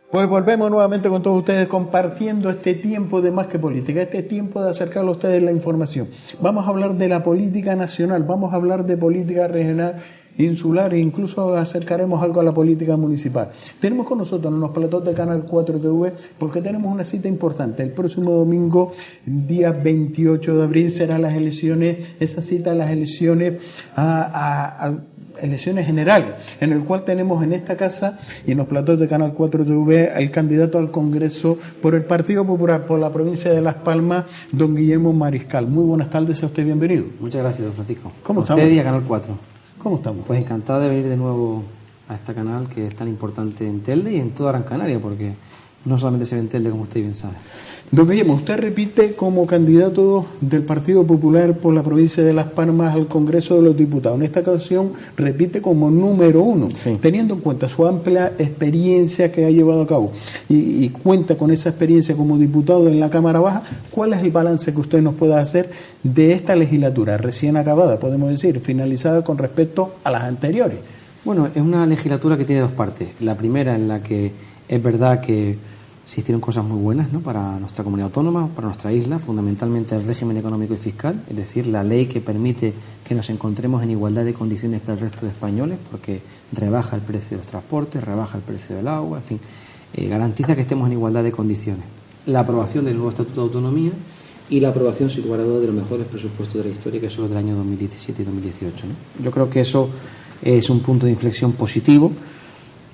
Pues volvemos nuevamente con todos ustedes compartiendo este tiempo de Más que Política, este tiempo de acercarle a ustedes la información. Vamos a hablar de la política nacional, vamos a hablar de política regional, insular e incluso acercaremos algo a la política municipal. Tenemos con nosotros en los platós de Canal 4 TV porque tenemos una cita importante. El próximo domingo, día 28 de abril, serán las elecciones, esa cita, las elecciones elecciones generales, en el cual tenemos en esta casa y en los platós de Canal 4 TV el candidato al Congreso por el Partido Popular por la provincia de Las Palmas, don Guillermo Mariscal. Muy buenas tardes, sea usted bienvenido. Muchas gracias, don Francisco. ¿Cómo estamos? Usted y a Canal 4. ¿Cómo estamos? Pues encantado de venir de nuevo a este canal que es tan importante en Telde y en toda Gran Canaria, porque no solamente se ve en Telde, como usted bien sabe. Don Guillermo, usted repite como candidato del Partido Popular por la provincia de Las Palmas al Congreso de los Diputados. En esta ocasión repite como número 1, sí, teniendo en cuenta su amplia experiencia que ha llevado a cabo y cuenta con esa experiencia como diputado en la Cámara Baja. ¿Cuál es el balance que usted nos pueda hacer de esta legislatura recién acabada, podemos decir, finalizada con respecto a las anteriores? Bueno, es una legislatura que tiene dos partes. La primera, en la que es verdad que se hicieron cosas muy buenas, ¿no?, para nuestra comunidad autónoma, para nuestra isla, fundamentalmente el régimen económico y fiscal, es decir, la ley que permite que nos encontremos en igualdad de condiciones que el resto de españoles, porque rebaja el precio de los transportes, rebaja el precio del agua, en fin, garantiza que estemos en igualdad de condiciones. La aprobación del nuevo Estatuto de Autonomía y la aprobación, sin lugar a dudas, de los mejores presupuestos de la historia, que son los del año 2017 y 2018, ¿no? Yo creo que eso es un punto de inflexión positivo.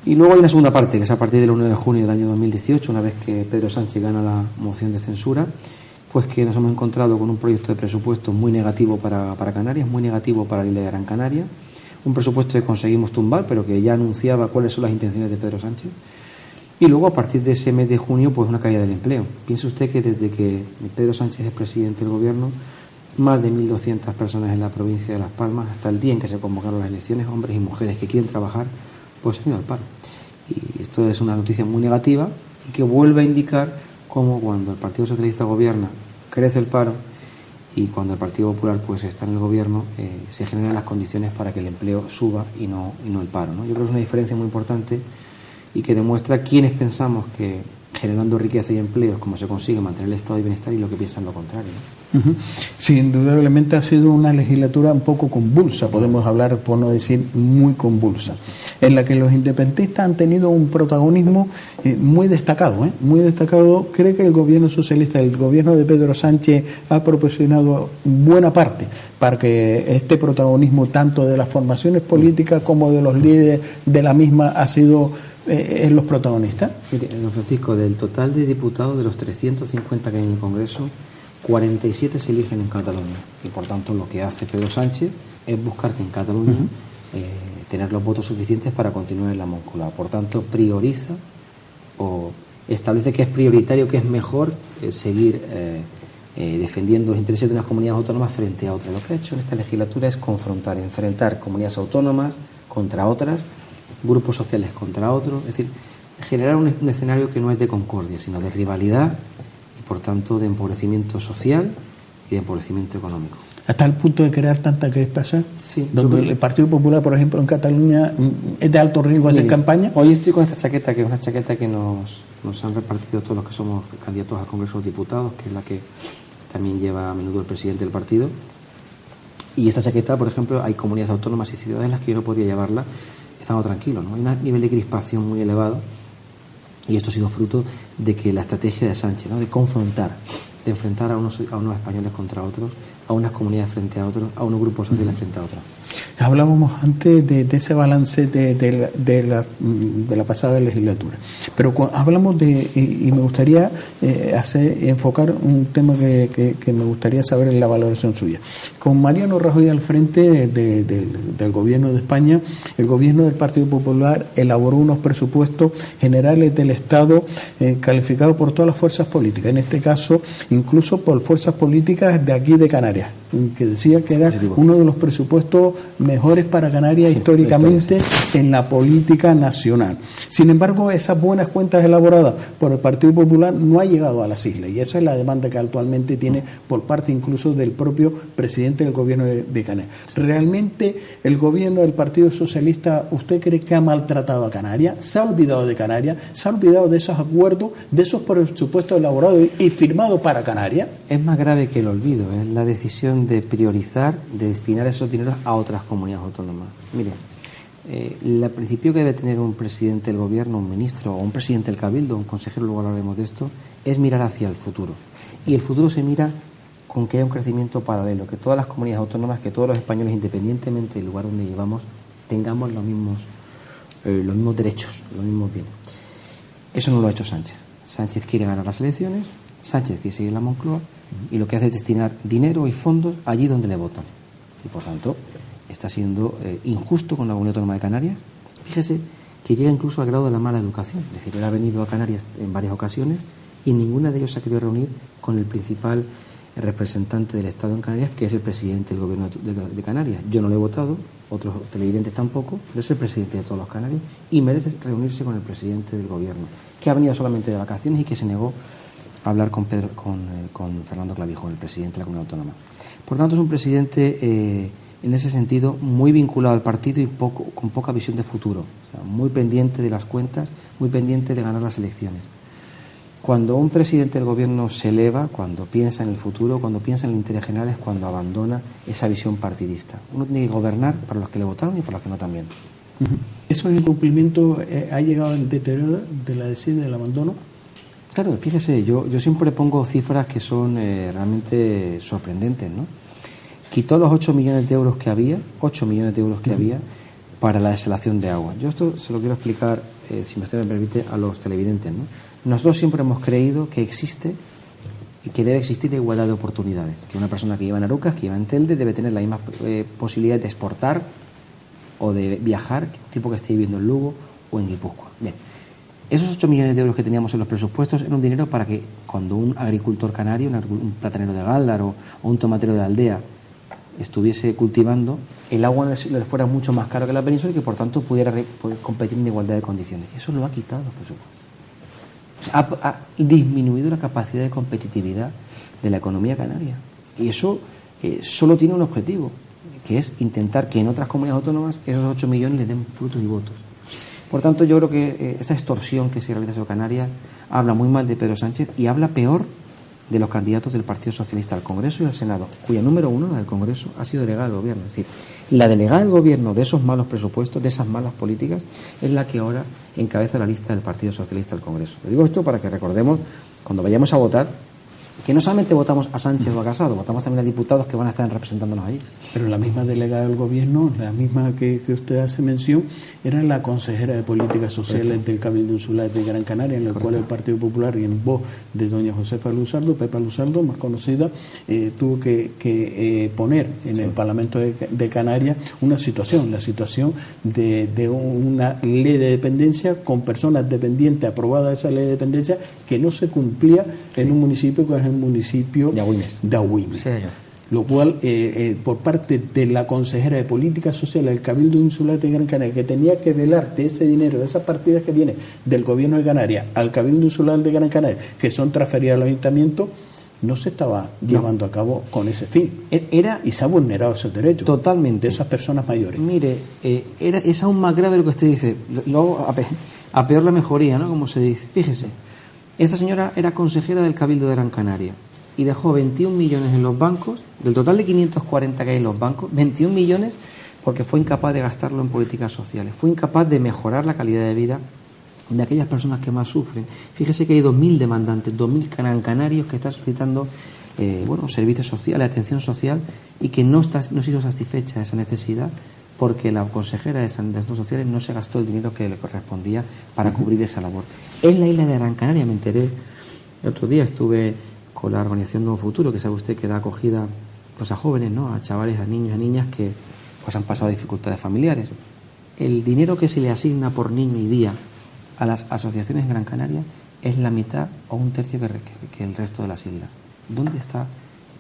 Y luego hay una segunda parte, que es a partir del 1 de junio del año 2018, una vez que Pedro Sánchez gana la moción de censura, pues que nos hemos encontrado con un proyecto de presupuesto muy negativo para Canarias, muy negativo para la isla de Gran Canaria, un presupuesto que conseguimos tumbar, pero que ya anunciaba cuáles son las intenciones de Pedro Sánchez. Y luego, a partir de ese mes de junio, pues una caída del empleo. Piense usted que desde que Pedro Sánchez es presidente del Gobierno, más de 1.200 personas en la provincia de Las Palmas, hasta el día en que se convocaron las elecciones, hombres y mujeres que quieren trabajar, pues se han ido al paro. Y esto es una noticia muy negativa y que vuelve a indicar cómo cuando el Partido Socialista gobierna crece el paro y cuando el Partido Popular pues está en el gobierno se generan las condiciones para que el empleo suba y no el paro, ¿no? Yo creo que es una diferencia muy importante y que demuestra quiénes pensamos que generando riqueza y empleos como se consigue mantener el estado de bienestar y lo que piensan lo contrario, ¿no? Sí, indudablemente ha sido una legislatura un poco convulsa, podemos hablar, por no decir muy convulsa, en la que los independentistas han tenido un protagonismo muy destacado, muy destacado. Creo que el gobierno socialista, el gobierno de Pedro Sánchez ha proporcionado buena parte para que este protagonismo tanto de las formaciones políticas como de los líderes de la misma ha sido en los protagonistas. Mire, don Francisco, del total de diputados de los 350 que hay en el Congreso, 47 se eligen en Cataluña y por tanto lo que hace Pedro Sánchez es buscar que en Cataluña tener los votos suficientes para continuar en la Moncloa. Por tanto prioriza o establece que es prioritario, que es mejor seguir defendiendo los intereses de unas comunidades autónomas frente a otras. Lo que ha hecho en esta legislatura es confrontar, enfrentar comunidades autónomas contra otras, grupos sociales contra otros, es decir, generar un escenario que no es de concordia, sino de rivalidad y, por tanto, de empobrecimiento social y de empobrecimiento económico. Hasta el punto de crear tanta crispación, sí, donde el Partido Popular, por ejemplo, en Cataluña es de alto riesgo hacer campaña. Hoy estoy con esta chaqueta, que es una chaqueta que nos han repartido todos los que somos candidatos al Congreso de los Diputados, que es la que también lleva a menudo el presidente del partido. Y esta chaqueta, por ejemplo, hay comunidades autónomas y ciudades en las que yo no podría llevarla estando tranquilo, ¿no? Hay un nivel de crispación muy elevado y esto ha sido fruto de que la estrategia de Sánchez, ¿no?, de confrontar, de enfrentar a unos españoles contra otros, a unas comunidades frente a otros, a unos grupos sociales frente a otros. Hablábamos antes de ese balance de la pasada legislatura, pero hablamos y me gustaría enfocar un tema que me gustaría saber en la valoración suya. Con Mariano Rajoy al frente del gobierno de España, el gobierno del Partido Popular elaboró unos presupuestos generales del Estado calificados por todas las fuerzas políticas, en este caso incluso por fuerzas políticas de aquí de Canarias, que decía que era uno de los presupuestos mejores para Canarias históricamente en la política nacional. Sin embargo, esas buenas cuentas elaboradas por el Partido Popular no ha llegado a las islas, y esa es la demanda que actualmente tiene por parte incluso del propio presidente del gobierno de Canarias. ¿Realmente el gobierno del Partido Socialista, usted cree que ha maltratado a Canarias? ¿Se ha olvidado de Canarias? ¿Se ha olvidado de esos acuerdos, de esos presupuestos elaborados y firmados para Canarias? Es más grave que el olvido, es la decisión de priorizar, de destinar esos dineros a otras comunidades autónomas. Mire, el principio que debe tener un presidente del gobierno, un ministro o un presidente del cabildo, un consejero, luego hablaremos de esto, es mirar hacia el futuro. Y el futuro se mira con que haya un crecimiento paralelo, que todas las comunidades autónomas, que todos los españoles, independientemente del lugar donde vivamos, tengamos los mismos derechos, los mismos bienes. Eso no lo ha hecho Sánchez. Sánchez quiere ganar las elecciones, Sánchez quiere seguir en la Moncloa, y lo que hace es destinar dinero y fondos allí donde le votan. Y por tanto, está siendo injusto con la Comunidad Autónoma de Canarias. Fíjese que llega incluso al grado de la mala educación. Es decir, él ha venido a Canarias en varias ocasiones y ninguna de ellos se ha querido reunir con el principal representante del Estado en Canarias, que es el presidente del gobierno de Canarias. Yo no lo he votado, otros televidentes tampoco, pero es el presidente de todos los canarios y merece reunirse con el presidente del gobierno, que ha venido solamente de vacaciones y que se negó a hablar con Fernando Clavijo, el presidente de la Comunidad Autónoma. Por tanto, es un presidente en ese sentido muy vinculado al partido y con poca visión de futuro, o sea, muy pendiente de las cuentas, muy pendiente de ganar las elecciones. Cuando un presidente del gobierno se eleva, cuando piensa en el futuro, cuando piensa en el interés general, es cuando abandona esa visión partidista. Uno tiene que gobernar para los que le votaron y para los que no también. ¿Eso es incumplimiento? ¿Ha llegado al deterioro de la decisión del abandono? Claro, fíjese, yo siempre pongo cifras que son realmente sorprendentes, ¿no? Quitó los 8 millones de euros que había, para la desalación de agua. Yo esto se lo quiero explicar, si usted me permite, a los televidentes, ¿no? Nosotros siempre hemos creído que existe y que debe existir la igualdad de oportunidades, que una persona que lleva en Arucas, que lleva en Telde, debe tener la misma posibilidad de exportar o de viajar que un tipo que esté viviendo en Lugo o en Guipúzcoa. Bien, esos 8 millones de euros que teníamos en los presupuestos eran un dinero para que cuando un agricultor canario, un platanero de Gáldar o un tomatero de la aldea estuviese cultivando, el agua le fuera mucho más caro que la península y que por tanto pudiera competir en igualdad de condiciones. Eso lo ha quitado los presupuestos. Ha disminuido la capacidad de competitividad de la economía canaria. Y eso solo tiene un objetivo, que es intentar que en otras comunidades autónomas esos 8 millones les den frutos y votos. Por tanto, yo creo que esa extorsión que se realiza sobre Canarias habla muy mal de Pedro Sánchez y habla peor de los candidatos del Partido Socialista al Congreso y al Senado, cuya número 1, la del Congreso, ha sido delegada del Gobierno. Es decir, la delegada del Gobierno de esos malos presupuestos, de esas malas políticas, es la que ahora encabeza la lista del Partido Socialista al Congreso. Le digo esto para que recordemos, cuando vayamos a votar, que no solamente votamos a Sánchez o a Casado, votamos también a diputados que van a estar representándonos allí. Pero la misma delegada del Gobierno, la misma que usted hace mención, era la consejera de Políticas Sociales del Cabildo Insular de Gran Canaria, en el cual el Partido Popular, y en voz de doña Josefa Luzardo, Pepa Luzardo, más conocida, tuvo que poner en el Parlamento de Canarias una situación, la situación de una ley de dependencia con personas dependientes, aprobada esa ley de dependencia, que no se cumplía en un municipio que es el municipio de Agüimes. Sí, lo cual, por parte de la consejera de Políticas Sociales del Cabildo Insular de Gran Canaria, que tenía que velar de ese dinero, de esas partidas que vienen del Gobierno de Canarias al Cabildo Insular de Gran Canaria, que son transferidas a los ayuntamientos, no se estaba llevando a cabo con ese fin. Y se ha vulnerado esos derechos totalmente de esas personas mayores. Mire, es aún más grave lo que usted dice. Luego, a peor la mejoría, ¿no? Como se dice. Fíjese, esta señora era consejera del Cabildo de Gran Canaria y dejó 21 millones en los bancos, del total de 540 que hay en los bancos, 21 millones porque fue incapaz de gastarlo en políticas sociales, fue incapaz de mejorar la calidad de vida de aquellas personas que más sufren. Fíjese que hay 2.000 demandantes, 2.000 canarios que están solicitando servicios sociales, atención social, y que no ha sido satisfecha esa necesidad porque la consejera de Asuntos Sociales no se gastó el dinero que le correspondía para cubrir esa labor. En la isla de Gran Canaria, me enteré, el otro día estuve con la organización Nuevo Futuro, que sabe usted que da acogida pues a jóvenes, ¿no? A chavales, a niños, a niñas que pues han pasado dificultades familiares. El dinero que se le asigna por niño y día a las asociaciones en Gran Canaria es la mitad o un tercio que el resto de las islas. ¿Dónde está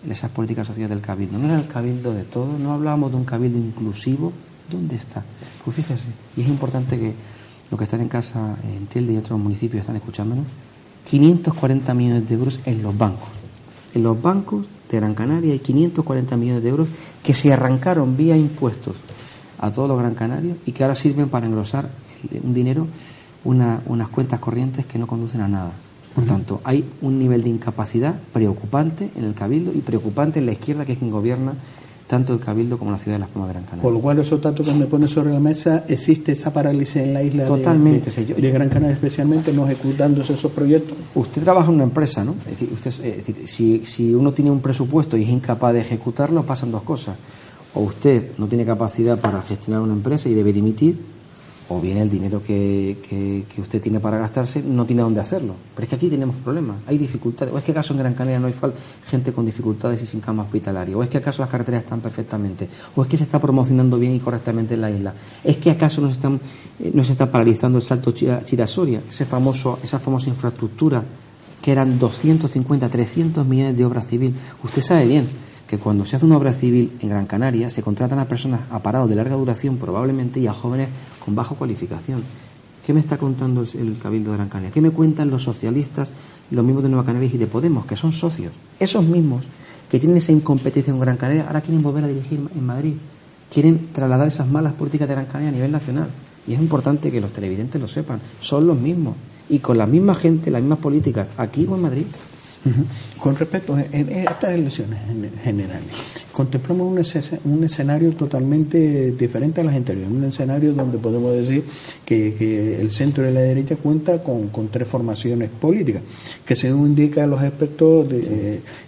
en esas políticas sociales del cabildo? ¿No era el cabildo de todo? ¿No hablábamos de un cabildo inclusivo? ¿Dónde está? Pues fíjese, y es importante que los que están en casa en Telde y otros municipios están escuchándonos, 540 millones de euros en los bancos. En los bancos de Gran Canaria hay 540 millones de euros que se arrancaron vía impuestos a todos los gran canarios y que ahora sirven para engrosar un dinero, unas cuentas corrientes que no conducen a nada. Por tanto, hay un nivel de incapacidad preocupante en el cabildo y preocupante en la izquierda, que es quien gobierna tanto el cabildo como la ciudad de Las Palmas de Gran Canaria. Por lo cual, esos datos que me pone sobre la mesa, existe esa parálisis en la isla Totalmente, de Gran Canaria, especialmente no ejecutándose esos proyectos. Usted trabaja en una empresa, ¿no? Es decir, si uno tiene un presupuesto y es incapaz de ejecutarlo, pasan dos cosas. O usted no tiene capacidad para gestionar una empresa y debe dimitir, o bien el dinero que usted tiene para gastarse no tiene dónde hacerlo. Pero es que aquí tenemos problemas, hay dificultades. ¿O es que acaso en Gran Canaria no hay gente con dificultades y sin cama hospitalaria? ¿O es que acaso las carreteras están perfectamente? ¿O es que se está promocionando bien y correctamente en la isla? ¿Es que acaso nos está paralizando el salto Chira-Soria, esa famosa infraestructura que eran 250, 300 millones de obra civil? Usted sabe bien que cuando se hace una obra civil en Gran Canaria se contratan a personas a parados de larga duración probablemente y a jóvenes con baja cualificación. ¿Qué me está contando el Cabildo de Gran Canaria? ¿Qué me cuentan los socialistas, los mismos de Nueva Canarias y de Podemos, que son socios? Esos mismos que tienen esa incompetencia en Gran Canaria ahora quieren volver a dirigir en Madrid, quieren trasladar esas malas políticas de Gran Canaria a nivel nacional. Y es importante que los televidentes lo sepan, son los mismos y con la misma gente, las mismas políticas, aquí o en Madrid. Con respecto a estas elecciones generales, contemplamos un escenario totalmente diferente a las anteriores, un escenario donde podemos decir que el centro y la derecha cuenta con tres formaciones políticas, que según indican los expertos,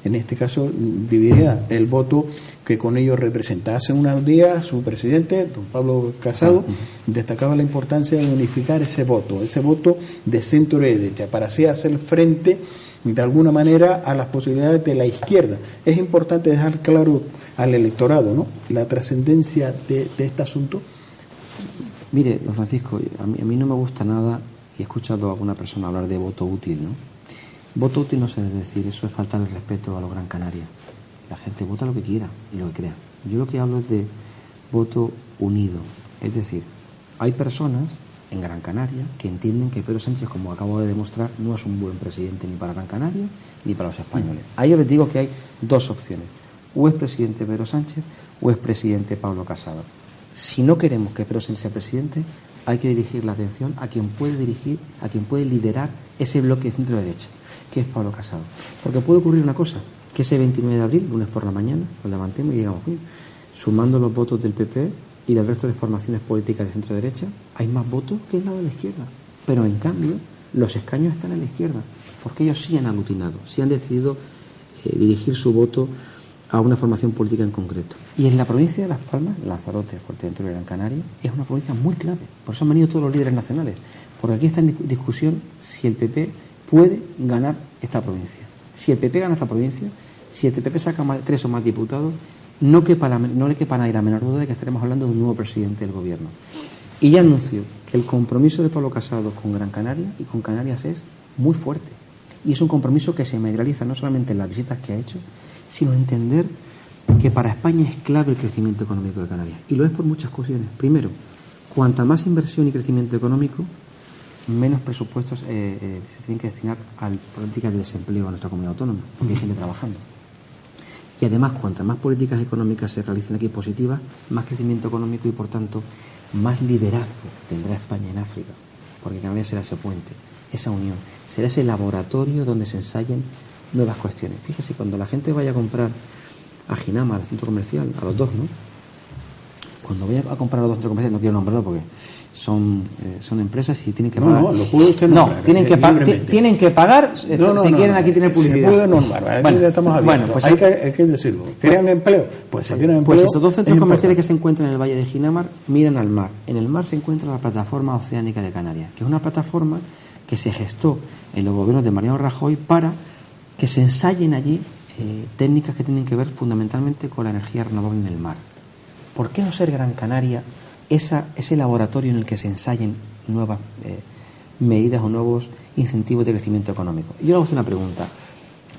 en este caso dividiría el voto que con ellos representa. Hace unos días su presidente, don Pablo Casado, destacaba la importancia de unificar ese voto de centro y derecha, para así hacer frente de alguna manera a las posibilidades de la izquierda. Es importante dejar claro al electorado, ¿no?, la trascendencia de este asunto. Mire, don Francisco, a mí no me gusta nada, y he escuchado a alguna persona hablar de voto útil, ¿no? Voto útil no se debe decir, eso es faltar el respeto a los Gran Canaria. La gente vota lo que quiera y lo que crea. Yo lo que hablo es de voto unido, es decir, hay personas en Gran Canaria que entienden que Pedro Sánchez, como acabo de demostrar, no es un buen presidente ni para Gran Canaria ni para los españoles. A ellos les digo que hay dos opciones: o es presidente Pedro Sánchez o es presidente Pablo Casado. Si no queremos que Pedro Sánchez sea presidente, hay que dirigir la atención a quien puede liderar ese bloque de centro derecha, que es Pablo Casado. Porque puede ocurrir una cosa, que ese 29 de abril, lunes por la mañana, nos levantemos y digamos, sumando los votos del PP y del resto de formaciones políticas de centro derecha, hay más votos que el lado de la izquierda. Pero en cambio, los escaños están en la izquierda, porque ellos sí han aglutinado, sí han decidido dirigir su voto a una formación política en concreto. Y en la provincia de Las Palmas, Lanzarote, Fuerteventura y Gran Canaria, es una provincia muy clave. Por eso han venido todos los líderes nacionales, porque aquí está en discusión si el PP puede ganar esta provincia. Si el PP gana esta provincia, si el PP saca 3 o más diputados, no le quepa nadie la menor duda de que estaremos hablando de un nuevo presidente del gobierno. Y ya anuncio que el compromiso de Pablo Casado con Gran Canaria y con Canarias es muy fuerte. Y es un compromiso que se materializa no solamente en las visitas que ha hecho, sino en entender que para España es clave el crecimiento económico de Canarias. Y lo es por muchas cuestiones. Primero, cuanta más inversión y crecimiento económico, menos presupuestos se tienen que destinar a políticas de desempleo en nuestra comunidad autónoma, porque hay gente trabajando. Y además, cuantas más políticas económicas se realicen aquí positivas, más crecimiento económico y, por tanto, más liderazgo tendrá España en África, porque Canarias será ese puente, esa unión, será ese laboratorio donde se ensayen nuevas cuestiones. Fíjese, cuando la gente vaya a comprar a Ginama, al centro comercial, a los dos, ¿no? Cuando vaya a comprar a los dos centros comerciales, no quiero nombrarlo porque son empresas y tienen que pagar. No, lo puede usted nombrar. No, tienen que pagar si quieren aquí tener publicidad. Se puede nombrar, aquí ya estamos abiertos. Pues hay que decirlo. ¿Crean empleo? Pues se tienen empleo. Pues esos dos centros comerciales que se encuentran en el Valle de Ginamar miran al mar. En el mar se encuentra la plataforma oceánica de Canarias, que es una plataforma que se gestó en los gobiernos de Mariano Rajoy para que se ensayen allí técnicas que tienen que ver fundamentalmente con la energía renovable en el mar. ¿Por qué no ser Gran Canaria ese laboratorio en el que se ensayen nuevas medidas o nuevos incentivos de crecimiento económico? Yo le hago usted una pregunta.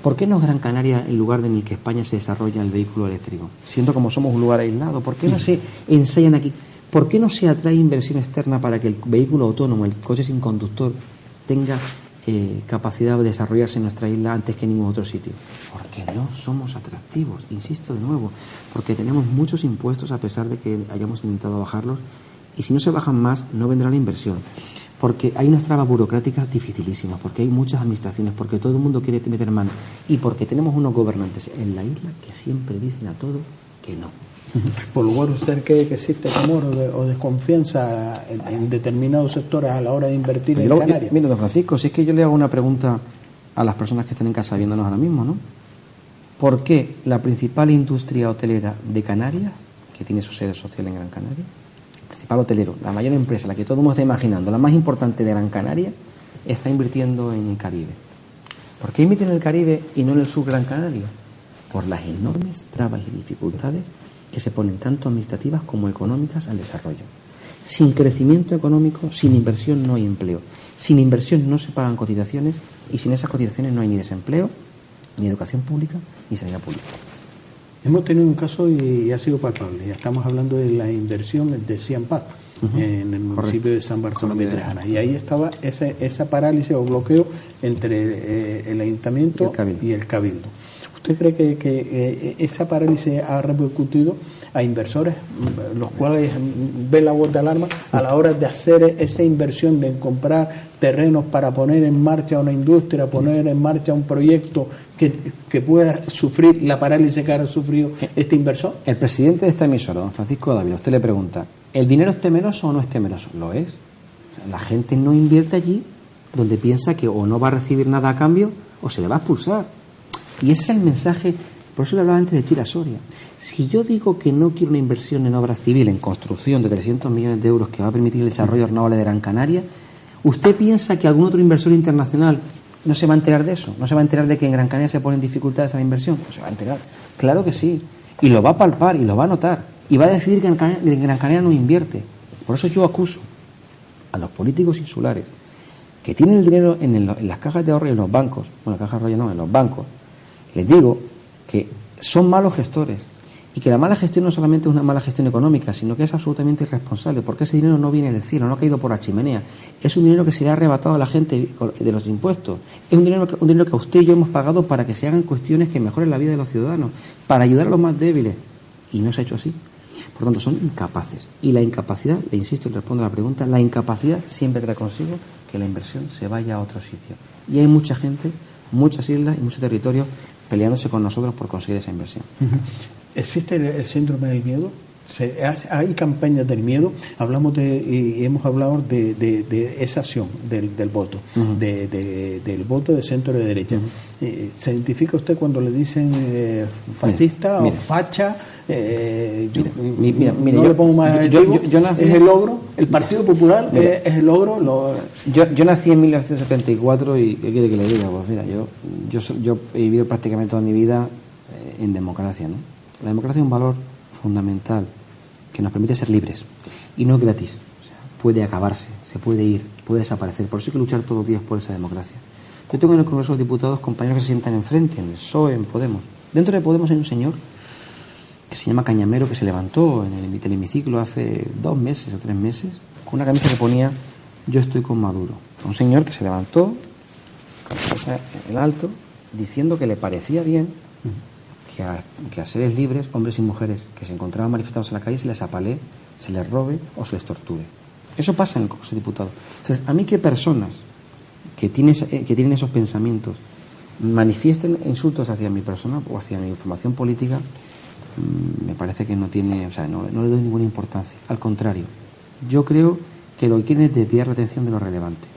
¿Por qué no Gran Canaria el lugar en el que España se desarrolla el vehículo eléctrico? Siendo como somos un lugar aislado, ¿por qué no se ensayan aquí? ¿Por qué no se atrae inversión externa para que el vehículo autónomo, el coche sin conductor, tenga capacidad de desarrollarse en nuestra isla antes que en ningún otro sitio? Porque no somos atractivos, insisto de nuevo, porque tenemos muchos impuestos a pesar de que hayamos intentado bajarlos, y si no se bajan más no vendrá la inversión, porque hay unas trabas burocráticas dificilísimas, porque hay muchas administraciones, porque todo el mundo quiere meter mano y porque tenemos unos gobernantes en la isla que siempre dicen a todo que no. Por lo cual, ¿usted cree que existe temor o desconfianza en determinados sectores a la hora de invertir en Canarias? Mire, don Francisco, si es que yo le hago una pregunta a las personas que están en casa viéndonos ahora mismo, ¿no? ¿Por qué la principal industria hotelera de Canarias, que tiene su sede social en Gran Canaria, el principal hotelero, la mayor empresa, la que todo el mundo está imaginando, la más importante de Gran Canaria, está invirtiendo en el Caribe? ¿Por qué invierte en el Caribe y no en el sur Gran Canaria? Por las enormes trabas y dificultades que se ponen tanto administrativas como económicas al desarrollo. Sin crecimiento económico, sin inversión no hay empleo. Sin inversión no se pagan cotizaciones y sin esas cotizaciones no hay ni desempleo, ni educación pública, ni sanidad pública. Hemos tenido un caso y ha sido palpable. Ya estamos hablando de la inversión de Ciampat en el municipio de San Bartolomé de Trajana. Y ahí estaba esa parálisis o bloqueo entre el ayuntamiento y el cabildo. ¿Usted cree que esa parálisis ha repercutido a inversores, los cuales ven la voz de alarma a la hora de hacer esa inversión, de comprar terrenos para poner en marcha una industria, poner en marcha un proyecto que pueda sufrir la parálisis que ha sufrido este inversor? El presidente de esta emisora, don Francisco Dávila, usted le pregunta, ¿el dinero es temeroso o no es temeroso? Lo es. O sea, la gente no invierte allí donde piensa que o no va a recibir nada a cambio o se le va a expulsar. Y ese es el mensaje, por eso le hablaba antes de Chira Soria. Si yo digo que no quiero una inversión en obra civil, en construcción de 300 millones de euros que va a permitir el desarrollo renovable de Gran Canaria, ¿usted piensa que algún otro inversor internacional no se va a enterar de eso? ¿No se va a enterar de que en Gran Canaria se ponen dificultades a la inversión? Pues se va a enterar. Claro que sí. Y lo va a palpar y lo va a notar. Y va a decidir que en Gran Canaria no invierte. Por eso yo acuso a los políticos insulares que tienen el dinero en las cajas de ahorro y en los bancos, bueno, cajas de ahorro no, en los bancos. Les digo que son malos gestores y que la mala gestión no solamente es una mala gestión económica, sino que es absolutamente irresponsable, porque ese dinero no viene del cielo, no ha caído por la chimenea. Es un dinero que se le ha arrebatado a la gente de los impuestos. Es un dinero que usted y yo hemos pagado para que se hagan cuestiones que mejoren la vida de los ciudadanos, para ayudar a los más débiles. Y no se ha hecho así. Por lo tanto, son incapaces. Y la incapacidad, le insisto y respondo a la pregunta, la incapacidad siempre trae consigo que la inversión se vaya a otro sitio. Y hay mucha gente, muchas islas y muchos territorios peleándose con nosotros por conseguir esa inversión. ¿Existe el síndrome del miedo? Hay campañas del miedo. Y hemos hablado de esa acción del voto, del voto de centro de derecha. ¿Se identifica usted cuando le dicen fascista o facha? No le pongo más adjetivo. ¿Es el logro? ¿El Partido Popular es el logro? Yo nací en 1974 y ¿qué quiere que le diga? Pues mira, yo he vivido prácticamente toda mi vida en democracia, ¿no? La democracia es un valor fundamental que nos permite ser libres y no gratis. O sea, puede acabarse, se puede ir, puede desaparecer. Por eso hay que luchar todos los días por esa democracia. Yo tengo en el Congreso de Diputados compañeros que se sientan enfrente, en el PSOE, en Podemos. Dentro de Podemos hay un señor que se llama Cañamero, que se levantó en el hemiciclo hace 2 meses o 3 meses con una camisa que ponía "Yo estoy con Maduro". Un señor que se levantó con la cabeza en alto diciendo que le parecía bien que a seres libres, hombres y mujeres que se encontraban manifestados en la calle, se les apalee, se les robe o se les torture. Eso pasa en el Congreso de Diputados. Entonces, a mí que personas que tienen esos pensamientos manifiesten insultos hacia mi persona o hacia mi formación política, me parece que no tiene, o sea, no le doy ninguna importancia. Al contrario, yo creo que lo que quieren es desviar la atención de lo relevante.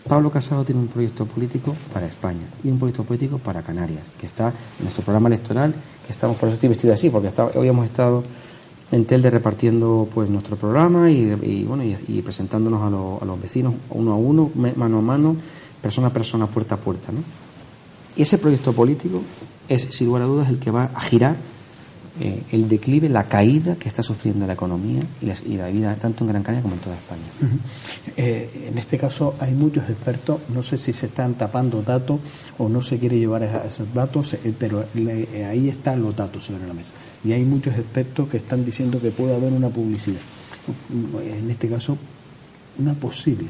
Pablo Casado tiene un proyecto político para España y un proyecto político para Canarias, que está en nuestro programa electoral, que estamos, por eso estoy vestido así, porque hoy hemos estado en Telde repartiendo pues nuestro programa y presentándonos a los vecinos uno a uno, mano a mano, persona a persona, puerta a puerta, ¿no? Y ese proyecto político es, sin lugar a dudas, el que va a girar el declive, la caída que está sufriendo la economía y la vida tanto en Gran Canaria como en toda España. En este caso hay muchos expertos, no sé si se están tapando datos o no se quiere llevar a esos datos, pero ahí están los datos sobre la mesa. Y hay muchos expertos que están diciendo que puede haber una publicidad. En este caso, una posible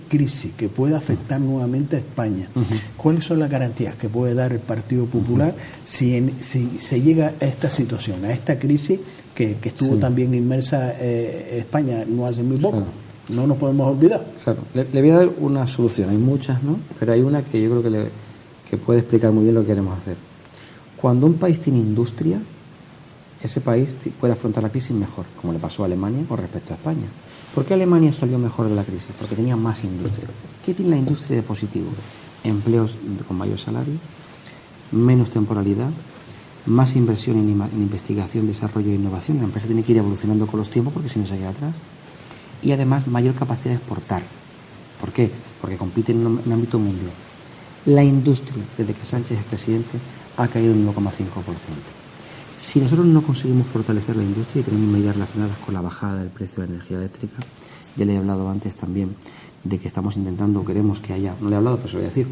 crisis que pueda afectar nuevamente a España. ¿Cuáles son las garantías que puede dar el Partido Popular si se llega a esta situación, a esta crisis que estuvo también inmersa España no hace muy poco? No nos podemos olvidar. Claro. Le voy a dar una solución. Hay muchas, ¿no? Pero hay una que yo creo que puede explicar muy bien lo que queremos hacer. Cuando un país tiene industria, ese país puede afrontar la crisis mejor, como le pasó a Alemania con respecto a España. ¿Por qué Alemania salió mejor de la crisis? Porque tenía más industria. ¿Qué tiene la industria de positivo? Empleos con mayor salario, menos temporalidad, más inversión en investigación, desarrollo e innovación. La empresa tiene que ir evolucionando con los tiempos porque si no se queda atrás. Y además mayor capacidad de exportar. ¿Por qué? Porque compite en un ámbito mundial. La industria, desde que Sánchez es presidente, ha caído un 1,5%. Si nosotros no conseguimos fortalecer la industria y tenemos medidas relacionadas con la bajada del precio de la energía eléctrica, ya le he hablado antes también de que estamos intentando, queremos que haya, no le he hablado, pero se lo voy a decir,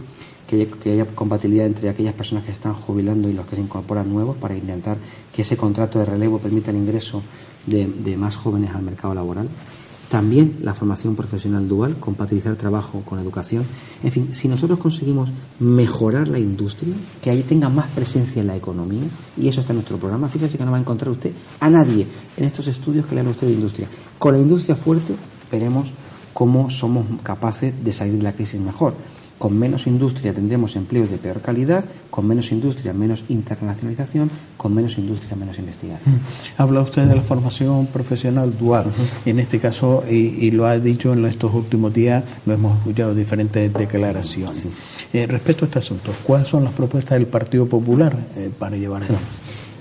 que haya compatibilidad entre aquellas personas que están jubilando y los que se incorporan nuevos para intentar que ese contrato de relevo permita el ingreso de más jóvenes al mercado laboral. También la formación profesional dual, compatibilizar trabajo con educación. En fin, si nosotros conseguimos mejorar la industria, que ahí tenga más presencia en la economía, y eso está en nuestro programa, fíjese que no va a encontrar usted a nadie en estos estudios que le habla usted de industria. Con la industria fuerte veremos cómo somos capaces de salir de la crisis mejor. Con menos industria tendremos empleos de peor calidad, con menos industria, menos internacionalización, con menos industria, menos investigación. Habla usted de la formación profesional dual, en este caso, y lo ha dicho en estos últimos días, lo hemos escuchado en diferentes declaraciones. Respecto a este asunto, ¿cuáles son las propuestas del Partido Popular para llevar a cabo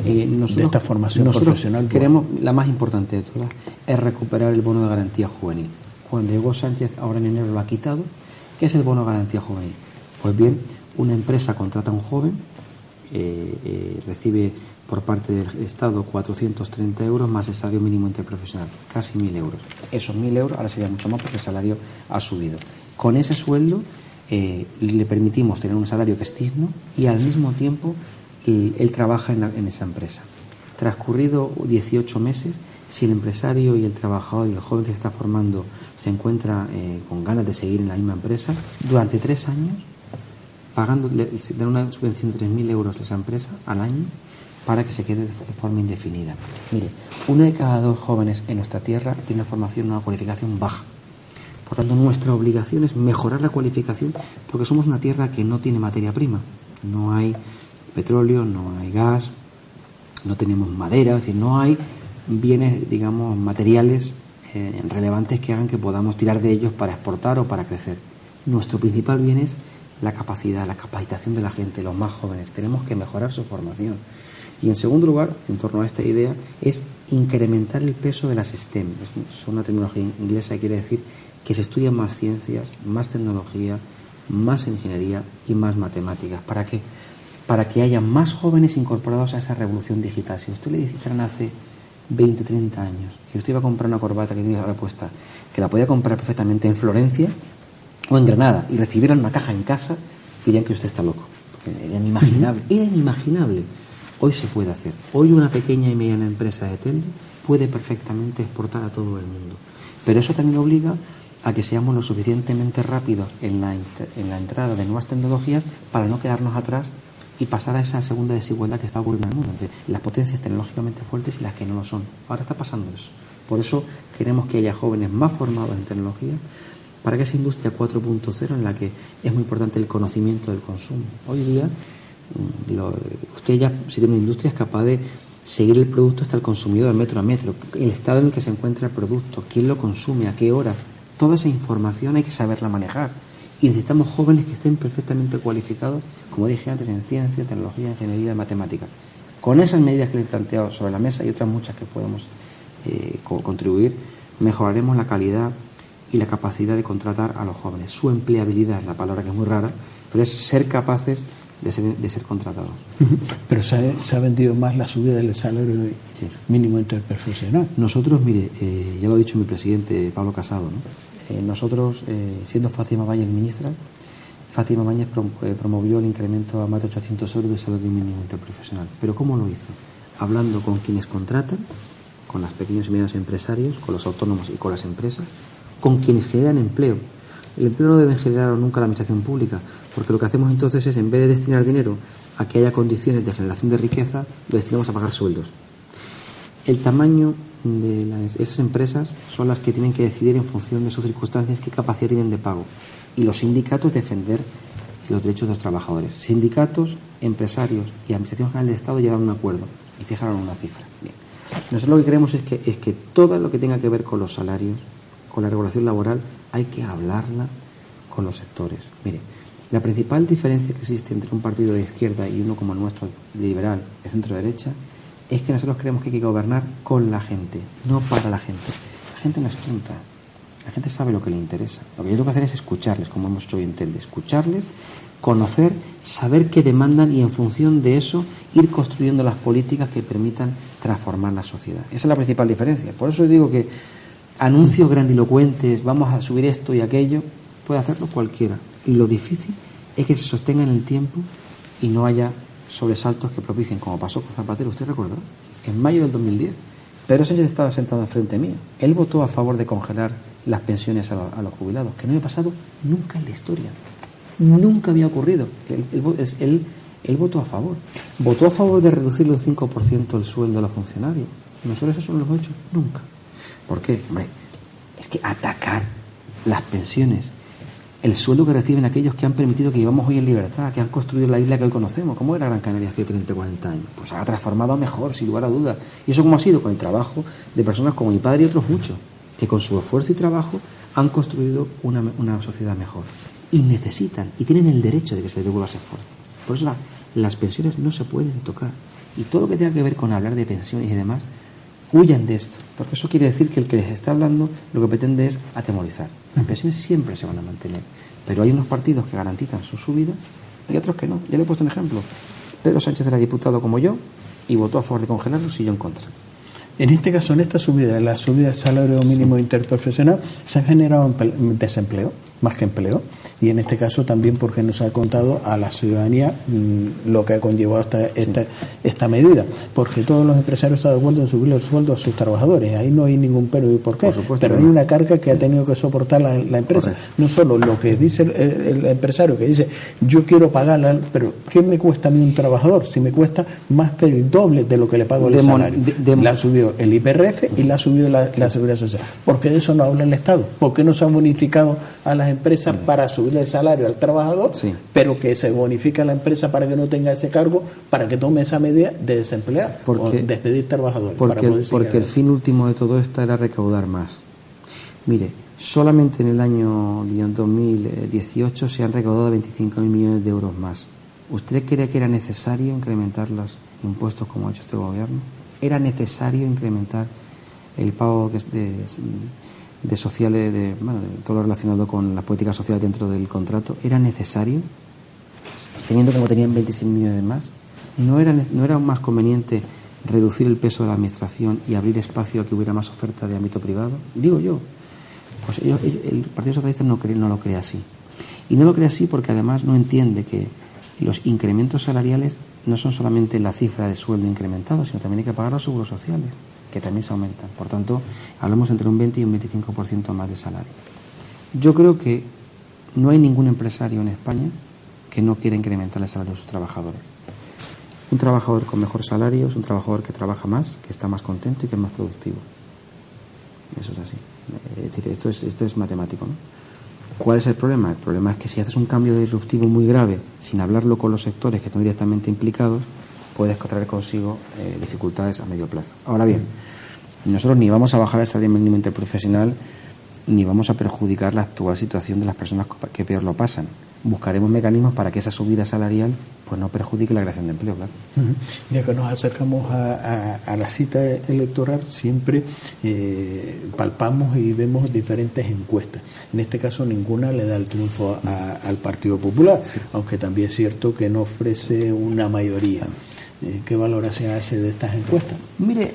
de esta formación profesional dual? Queremos, la más importante de todas, es recuperar el bono de garantía juvenil. Cuando llegó Sánchez, ahora en enero lo ha quitado. ¿Qué es el bono garantía juvenil? Pues bien, una empresa contrata a un joven, recibe por parte del Estado 430 euros más el salario mínimo interprofesional, casi 1.000 euros. Esos 1.000 euros ahora serían mucho más porque el salario ha subido. Con ese sueldo le permitimos tener un salario que es digno y al mismo tiempo él trabaja en esa empresa. Transcurrido 18 meses, si el empresario y el trabajador y el joven que se está formando se encuentra con ganas de seguir en la misma empresa, durante 3 años, dan una subvención de 3.000 euros a esa empresa al año para que se quede de forma indefinida. Mire, 1 de cada 2 jóvenes en nuestra tierra tiene una cualificación baja. Por tanto, nuestra obligación es mejorar la cualificación porque somos una tierra que no tiene materia prima. No hay petróleo, no hay gas, no tenemos madera, es decir, no hay bienes, digamos, materiales relevantes que hagan que podamos tirar de ellos para exportar o para crecer. Nuestro principal bien es la capacidad, la capacitación de la gente, los más jóvenes. Tenemos que mejorar su formación. Y en segundo lugar, en torno a esta idea, es incrementar el peso de las STEM. Es una terminología inglesa que quiere decir que se estudian más ciencias, más tecnología, más ingeniería y más matemáticas. ¿Para qué? Para que haya más jóvenes incorporados a esa revolución digital. Si usted le dijeran hace 20, 30 años que usted iba a comprar una corbata que tiene ahora puesta, que la podía comprar perfectamente en Florencia o en Granada y recibieran una caja en casa, dirían que usted está loco. Porque era inimaginable. Era inimaginable. Hoy se puede hacer. Hoy una pequeña y mediana empresa de Telde puede perfectamente exportar a todo el mundo. Pero eso también obliga a que seamos lo suficientemente rápidos en la entrada de nuevas tecnologías para no quedarnos atrás y pasar a esa segunda desigualdad que está ocurriendo en el mundo, entre las potencias tecnológicamente fuertes y las que no lo son. Ahora está pasando eso. Por eso queremos que haya jóvenes más formados en tecnología para que esa industria 4.0 en la que es muy importante el conocimiento del consumo. Hoy día, usted ya, si tiene una industria, es capaz de seguir el producto hasta el consumidor, metro a metro, el estado en el que se encuentra el producto, quién lo consume, a qué hora. Toda esa información hay que saberla manejar. Y necesitamos jóvenes que estén perfectamente cualificados, como dije antes, en ciencia, tecnología, ingeniería y matemáticas. Con esas medidas que le he planteado sobre la mesa y otras muchas que podemos contribuir, mejoraremos la calidad y la capacidad de contratar a los jóvenes. Su empleabilidad es la palabra que es muy rara, pero es ser capaces de ser contratados. Pero se ha vendido más la subida del salario mínimo interprofesional. Nosotros, mire, ya lo ha dicho mi presidente Pablo Casado, ¿no? Nosotros, siendo Fátima Báñez ministra, Fátima Báñez promovió el incremento a más de 800 euros del salario mínimo interprofesional. ¿Pero cómo lo hizo? Hablando con quienes contratan, con los pequeños y medianos empresarios, con los autónomos y con las empresas, con quienes generan empleo. El empleo no debe generar nunca la administración pública, porque lo que hacemos entonces es, en vez de destinar dinero a que haya condiciones de generación de riqueza, lo destinamos a pagar sueldos. El tamaño de esas empresas son las que tienen que decidir en función de sus circunstancias qué capacidad tienen de pago. Y los sindicatos defender los derechos de los trabajadores. Sindicatos, empresarios y Administración General del Estado llegaron a un acuerdo y fijaron una cifra. Bien. Nosotros lo que queremos es que todo lo que tenga que ver con los salarios, con la regulación laboral, hay que hablarla con los sectores. Mire, la principal diferencia que existe entre un partido de izquierda y uno como el nuestro, liberal, de centro-derecha, es que nosotros creemos que hay que gobernar con la gente, no para la gente. La gente no es tonta. La gente sabe lo que le interesa. Lo que yo tengo que hacer es escucharles, como hemos hecho hoy en Telde. Escucharles, conocer, saber qué demandan y en función de eso ir construyendo las políticas que permitan transformar la sociedad. Esa es la principal diferencia. Por eso digo que anuncios grandilocuentes, vamos a subir esto y aquello, puede hacerlo cualquiera. Y lo difícil es que se sostenga en el tiempo y no haya sobresaltos que propicien, como pasó con Zapatero. ¿Usted recordará? En mayo del 2010, Pedro Sánchez estaba sentado enfrente mío. Él votó a favor de congelar las pensiones a los jubilados, que no había pasado nunca en la historia. Nunca había ocurrido. Él votó a favor. Votó a favor de reducirle un 5% el sueldo a los funcionarios. Nosotros eso no lo hemos hecho nunca. ¿Por qué? Hombre, es que atacar las pensiones, el sueldo que reciben aquellos que han permitido que vivamos hoy en libertad, que han construido la isla que hoy conocemos. ¿Cómo era Gran Canaria hace 30 o 40 años? Pues ha transformado a mejor, sin lugar a dudas. ¿Y eso cómo ha sido? Con el trabajo de personas como mi padre y otros muchos, que con su esfuerzo y trabajo han construido una sociedad mejor. Y necesitan, y tienen el derecho de que se les devuelva ese esfuerzo. Por eso las pensiones no se pueden tocar. Y todo lo que tenga que ver con hablar de pensiones y demás, huyan de esto. Porque eso quiere decir que el que les está hablando lo que pretende es atemorizar. Las pensiones siempre se van a mantener. Pero hay unos partidos que garantizan su subida y otros que no. Ya le he puesto un ejemplo. Pedro Sánchez era diputado como yo y votó a favor de congelarlos y yo en contra. En este caso, en esta subida, la subida del salario mínimo interprofesional, se ha generado desempleo, más que empleo, y en este caso también porque nos ha contado a la ciudadanía lo que ha conllevado esta medida, porque todos los empresarios están de acuerdo en subir los sueldos a sus trabajadores, ahí no hay ningún pero y por qué, pero hay una carga que ha tenido que soportar la empresa. Correcto. No solo lo que dice el empresario, que dice yo quiero pagarla, pero ¿qué me cuesta a mí un trabajador? Si me cuesta más que el doble de lo que le pago el salario. La ha subido el IPRF y la ha subido la Seguridad Social. ¿Por qué de eso no habla el Estado? ¿Por qué no se ha bonificado a las empresas para subir el salario al trabajador, pero que se bonifica a la empresa para que no tenga ese cargo, para que tome esa medida de desemplear o despedir trabajadores? Porque el fin último de todo esto era recaudar más. Mire, solamente en el año 2018 se han recaudado 25.000 millones de euros más. ¿Usted cree que era necesario incrementar los impuestos como ha hecho este gobierno? ¿Era necesario incrementar el pago de sociales, de todo lo relacionado con las políticas sociales dentro del contrato? ¿Era necesario? Teniendo como tenían 26 millones más, ¿no era más conveniente reducir el peso de la administración y abrir espacio a que hubiera más oferta de ámbito privado? Digo yo. Pues el Partido Socialista no lo cree así. Y no lo cree así porque además no entiende que los incrementos salariales no son solamente la cifra de sueldo incrementado, sino también hay que pagar los seguros sociales, que también se aumentan. Por tanto, hablamos entre un 20 y un 25% más de salario. Yo creo que no hay ningún empresario en España que no quiera incrementar el salario de sus trabajadores. Un trabajador con mejor salario es un trabajador que trabaja más, que está más contento y que es más productivo. Eso es así. Es decir, esto es matemático, ¿no? ¿Cuál es el problema? El problema es que si haces un cambio disruptivo muy grave, sin hablarlo con los sectores que están directamente implicados, puedes traer consigo dificultades a medio plazo. Ahora bien, nosotros ni vamos a bajar el salario mínimo interprofesional ni vamos a perjudicar la actual situación de las personas que peor lo pasan. Buscaremos mecanismos para que esa subida salarial pues no perjudique la creación de empleo, claro. Ya que nos acercamos a la cita electoral, siempre palpamos y vemos diferentes encuestas. En este caso ninguna le da el triunfo al Partido Popular, sí, aunque también es cierto que no ofrece una mayoría. ¿Qué valoración hace de estas encuestas? Mire,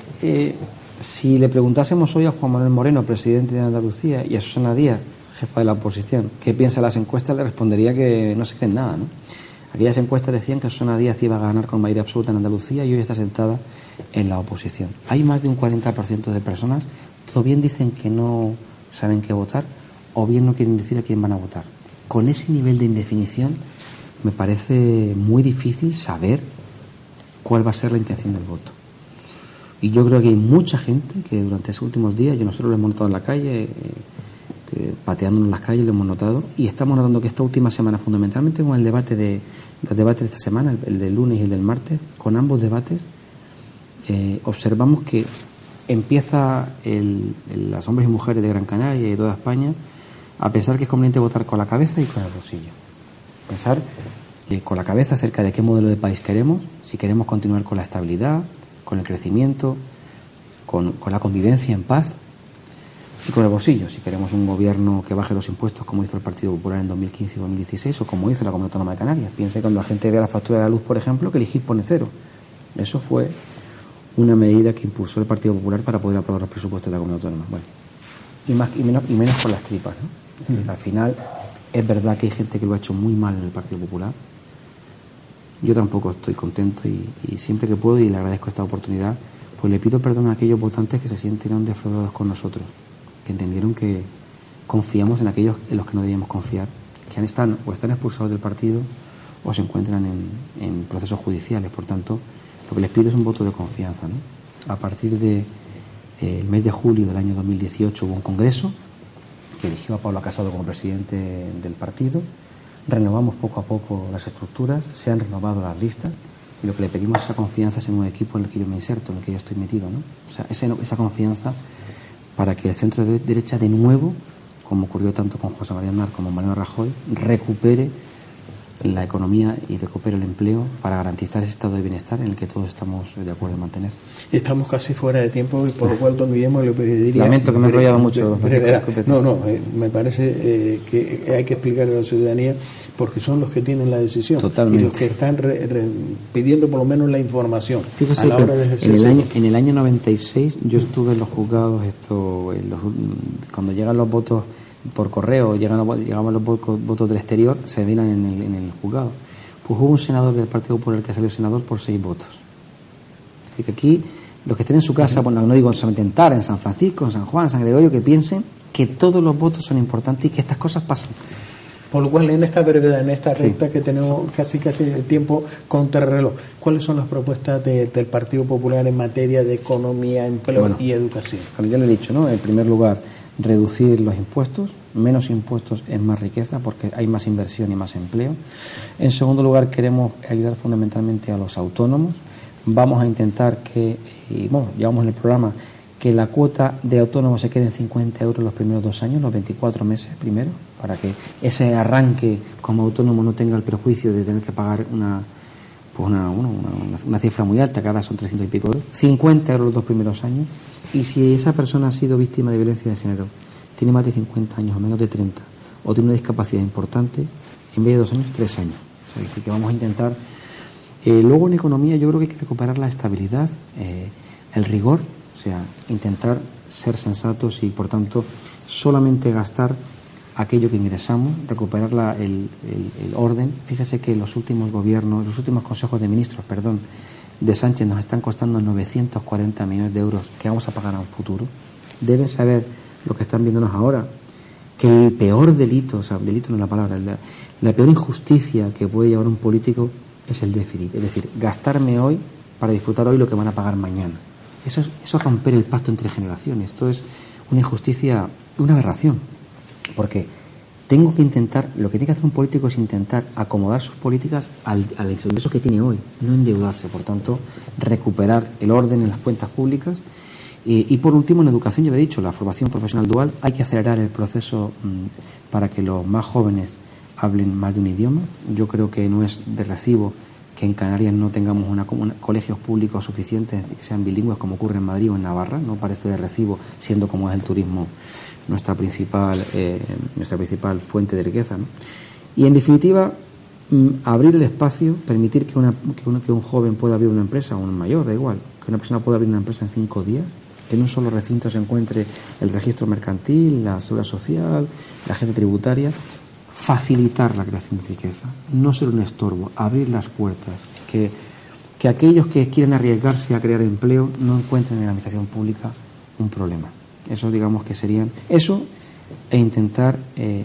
si le preguntásemos hoy a Juan Manuel Moreno, presidente de Andalucía, y a Susana Díaz, jefa de la oposición, qué piensa de las encuestas, le respondería que no se creen nada, ¿no? Aquellas encuestas decían que Susana Díaz iba a ganar con mayoría absoluta en Andalucía y hoy está sentada en la oposición. Hay más de un 40% de personas que o bien dicen que no saben qué votar o bien no quieren decir a quién van a votar. Con ese nivel de indefinición me parece muy difícil saber cuál va a ser la intención del voto. Y yo creo que hay mucha gente que durante esos últimos días, nosotros lo hemos notado en la calle, pateándonos en las calles, lo hemos notado, y estamos notando que esta última semana, fundamentalmente con los debates de esta semana, el del lunes y el del martes, con ambos debates, observamos que empieza las hombres y mujeres de Gran Canaria y de toda España a pensar que es conveniente votar con la cabeza y con el bolsillo. Pensar con la cabeza acerca de qué modelo de país queremos, si queremos continuar con la estabilidad, con el crecimiento, con la convivencia en paz, y con el bolsillo, si queremos un gobierno que baje los impuestos como hizo el Partido Popular en 2015 y 2016 o como hizo la Comunidad Autónoma de Canarias. Piense cuando la gente vea la factura de la luz, por ejemplo, que el IGIP pone cero. Eso fue una medida que impulsó el Partido Popular para poder aprobar los presupuestos de la Comunidad Autónoma. Bueno, y menos con las tripas, ¿no? Al final es verdad que hay gente que lo ha hecho muy mal en el Partido Popular. Yo tampoco estoy contento y siempre que puedo, y le agradezco esta oportunidad, pues le pido perdón a aquellos votantes que se sienten defraudados con nosotros, que entendieron que confiamos en aquellos en los que no debíamos confiar, que están expulsados del partido o se encuentran en procesos judiciales. Por tanto, lo que les pido es un voto de confianza, ¿no? A partir del mes de julio del año 2018 hubo un congreso que eligió a Pablo Casado como presidente del partido. Renovamos poco a poco las estructuras, se han renovado las listas y lo que le pedimos esa confianza es en un equipo en el que yo me inserto, en el que yo estoy metido, ¿no? O sea, esa confianza para que el centro de derecha de nuevo, como ocurrió tanto con José María Aznar como Mariano Rajoy, recupere la economía y recupere el empleo para garantizar ese estado de bienestar en el que todos estamos de acuerdo en mantener. Estamos casi fuera de tiempo y por lo cual, don Guillermo, le pediría... Lamento que me he enrollado mucho. Me parece que hay que explicarle a la ciudadanía porque son los que tienen la decisión. Totalmente. Y los que están pidiendo por lo menos la información. Fíjese a la hora de ejercer. En el año 96 yo estuve en los juzgados, cuando llegan los votos por correo, llegaban los votos del exterior, se miran en el juzgado. Pues hubo un senador del Partido Popular que salió senador por 6 votos. Así que aquí, los que estén en su casa, bueno, no digo solamente en Tara, en San Francisco, en San Juan, San Gregorio, que piensen que todos los votos son importantes y que estas cosas pasan. Por lo cual, en esta brevedad, en esta recta que tenemos casi el tiempo contrarreloj, ¿cuáles son las propuestas del Partido Popular en materia de economía, empleo y educación? Ya le he dicho, ¿no? En primer lugar, reducir los impuestos, menos impuestos es más riqueza porque hay más inversión y más empleo. En segundo lugar, queremos ayudar fundamentalmente a los autónomos. Vamos a intentar llevamos en el programa que la cuota de autónomos se quede en 50 euros los primeros 2 años, los 24 meses primero, para que ese arranque como autónomo no tenga el perjuicio de tener que pagar una cifra muy alta, que ahora son 300 y pico euros, 50 euros los 2 primeros años, y si esa persona ha sido víctima de violencia de género, tiene más de 50 años o menos de 30, o tiene una discapacidad importante, en vez de 2 años, 3 años. O sea, que vamos a intentar. Luego en economía yo creo que hay que recuperar la estabilidad, el rigor, o sea, intentar ser sensatos y por tanto solamente gastar aquello que ingresamos, recuperar el orden. Fíjese que los últimos consejos de ministros, de Sánchez nos están costando 940 millones de euros que vamos a pagar a un futuro. Deben saber lo que están viéndonos ahora, que el peor delito, o sea, delito no es la palabra, la peor injusticia que puede llevar un político es el déficit, es decir, gastarme hoy para disfrutar hoy lo que van a pagar mañana. Eso es romper el pacto entre generaciones. Esto es una injusticia, una aberración, porque tengo que intentar, lo que tiene que hacer un político es intentar acomodar sus políticas al ingreso que tiene hoy, no endeudarse. Por tanto, recuperar el orden en las cuentas públicas. Y por último, en educación, ya le he dicho, la formación profesional dual, hay que acelerar el proceso para que los más jóvenes hablen más de un idioma. Yo creo que no es de recibo que en Canarias no tengamos colegios públicos suficientes que sean bilingües como ocurre en Madrid o en Navarra. No parece de recibo, siendo como es el turismo nuestra principal fuente de riqueza, ¿no? Y en definitiva, abrir el espacio, permitir que un joven pueda abrir una empresa, o un mayor, da igual, que una persona pueda abrir una empresa en 5 días, que en un solo recinto se encuentre el registro mercantil, la seguridad social, la agencia tributaria. Facilitar la creación de riqueza, no ser un estorbo, abrir las puertas, que aquellos que quieren arriesgarse a crear empleo no encuentren en la administración pública un problema. Eso, digamos, que serían eso, e intentar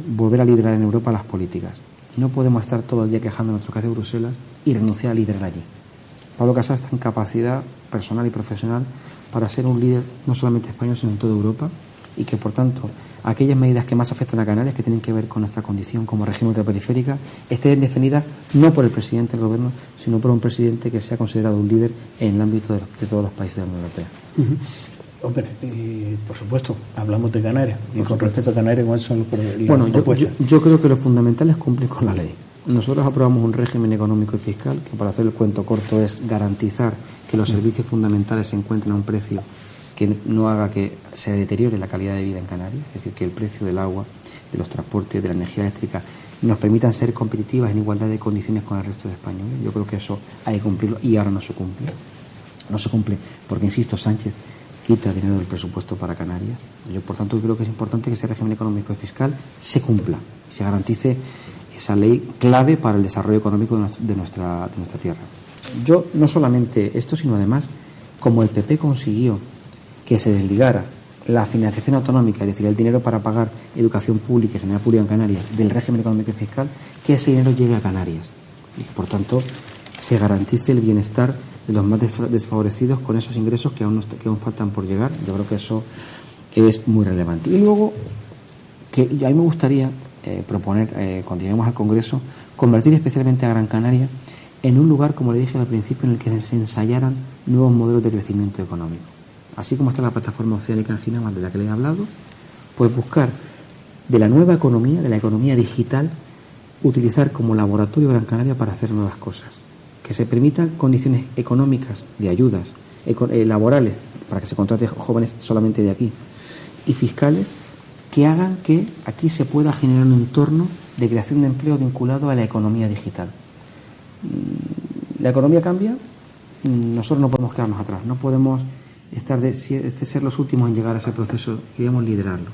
volver a liderar en Europa las políticas. No podemos estar todo el día quejándonos de lo que hace Bruselas y renunciar a liderar allí. Pablo Casals está en capacidad personal y profesional para ser un líder no solamente español, sino en toda Europa, y que, por tanto, aquellas medidas que más afectan a Canarias, que tienen que ver con nuestra condición como región ultraperiférica, estén definidas no por el presidente del gobierno, sino por un presidente que sea considerado un líder en el ámbito de todos los países de la Unión Europea. Hombre, por supuesto, hablamos de Canarias. Y con respecto a Canarias, ¿cuáles son las propuestas? Yo creo que lo fundamental es cumplir con la ley. Nosotros aprobamos un régimen económico y fiscal que, para hacer el cuento corto, es garantizar que los servicios fundamentales se encuentren a un precio que no haga que se deteriore la calidad de vida en Canarias, es decir, que el precio del agua, de los transportes, de la energía eléctrica nos permitan ser competitivas en igualdad de condiciones con el resto de españoles. Yo creo que eso hay que cumplirlo y ahora no se cumple. No se cumple porque, insisto, Sánchez quita dinero del presupuesto para Canarias. Yo, por tanto, creo que es importante que ese régimen económico y fiscal se cumpla y se garantice esa ley clave para el desarrollo económico de nuestra tierra. Yo, no solamente esto, sino además, como el PP consiguió que se desligara la financiación autonómica, es decir, el dinero para pagar educación pública y sanidad pública en Canarias, del régimen económico y fiscal, que ese dinero llegue a Canarias y que, por tanto, se garantice el bienestar de los más desfavorecidos con esos ingresos que aún faltan por llegar. Yo creo que eso es muy relevante. Y luego, que a mí me gustaría proponer, cuando lleguemos al Congreso, convertir especialmente a Gran Canaria en un lugar, como le dije al principio, en el que se ensayaran nuevos modelos de crecimiento económico. Así como está la plataforma oceánica en Ginebra, de la que le he hablado, pues buscar de la nueva economía, de la economía digital, utilizar como laboratorio Gran Canaria para hacer nuevas cosas. Que se permitan condiciones económicas de ayudas laborales para que se contrate jóvenes solamente de aquí y fiscales que hagan que aquí se pueda generar un entorno de creación de empleo vinculado a la economía digital. La economía cambia, nosotros no podemos quedarnos atrás, no podemos ser los últimos en llegar a ese proceso, digamos, liderarlo.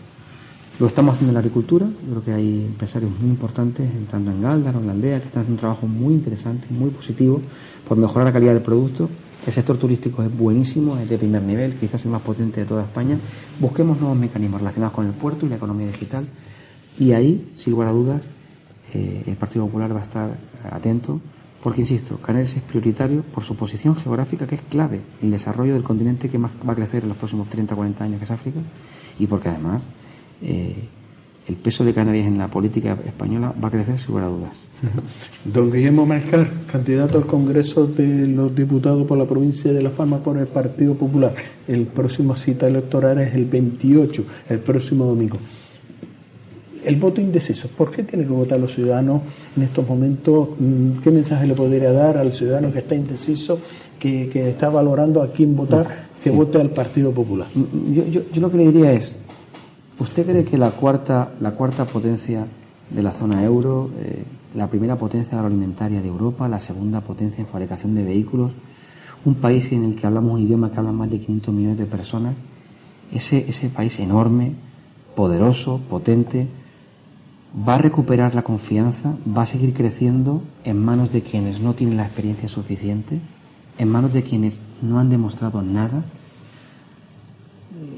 Lo estamos haciendo en la agricultura. Yo creo que hay empresarios muy importantes, entrando en Gáldara o en la Aldea, que están haciendo un trabajo muy interesante, muy positivo, por mejorar la calidad del producto. El sector turístico es buenísimo, es de primer nivel, quizás el más potente de toda España. Busquemos nuevos mecanismos relacionados con el puerto y la economía digital. Y ahí, sin lugar a dudas, el Partido Popular va a estar atento, porque, insisto, Canarias es prioritario por su posición geográfica, que es clave en el desarrollo del continente que más va a crecer en los próximos 30 o 40 años, que es África, y porque además el peso de Canarias en la política española va a crecer sin lugar a dudas. Don Guillermo Mariscal, candidato al Congreso de los Diputados por la provincia de Las Palmas por el Partido Popular. El próximo cita electoral es el 28, el próximo domingo. El voto indeciso, ¿por qué tienen que votar los ciudadanos en estos momentos? ¿Qué mensaje le podría dar al ciudadano que está indeciso, que está valorando a quién votar, que vote al Partido Popular? Yo lo que le diría es, ¿usted cree que la cuarta potencia de la zona euro, la primera potencia agroalimentaria de Europa, la segunda potencia en fabricación de vehículos, un país en el que hablamos un idioma que hablan más de 500 millones de personas, ese país enorme, poderoso, potente, va a recuperar la confianza, va a seguir creciendo en manos de quienes no tienen la experiencia suficiente, en manos de quienes no han demostrado nada?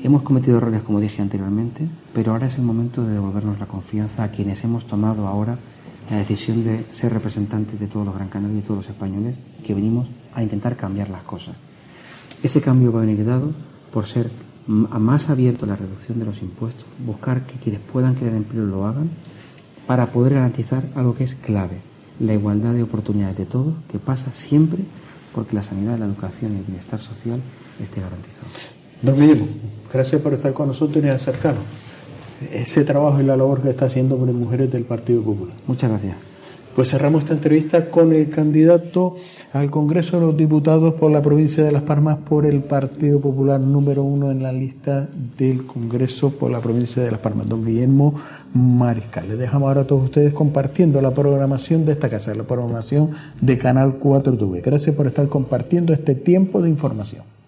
Hemos cometido errores, como dije anteriormente, pero ahora es el momento de devolvernos la confianza a quienes hemos tomado ahora la decisión de ser representantes de todos los Gran Canarios y todos los españoles que venimos a intentar cambiar las cosas. Ese cambio va a venir dado por ser más abierto a la reducción de los impuestos, buscar que quienes puedan crear empleo lo hagan, para poder garantizar algo que es clave, la igualdad de oportunidades de todos, que pasa siempre porque la sanidad, la educación y el bienestar social esté garantizado. Don Guillermo, gracias por estar con nosotros y acercarnos. Ese trabajo y la labor que está haciendo por las mujeres del Partido Popular. Muchas gracias. Pues cerramos esta entrevista con el candidato al Congreso de los Diputados por la provincia de Las Palmas por el Partido Popular número 1 en la lista del Congreso por la provincia de Las Palmas, don Guillermo Mariscal. Les dejamos ahora a todos ustedes compartiendo la programación de esta casa, la programación de Canal 4 TV. Gracias por estar compartiendo este tiempo de información.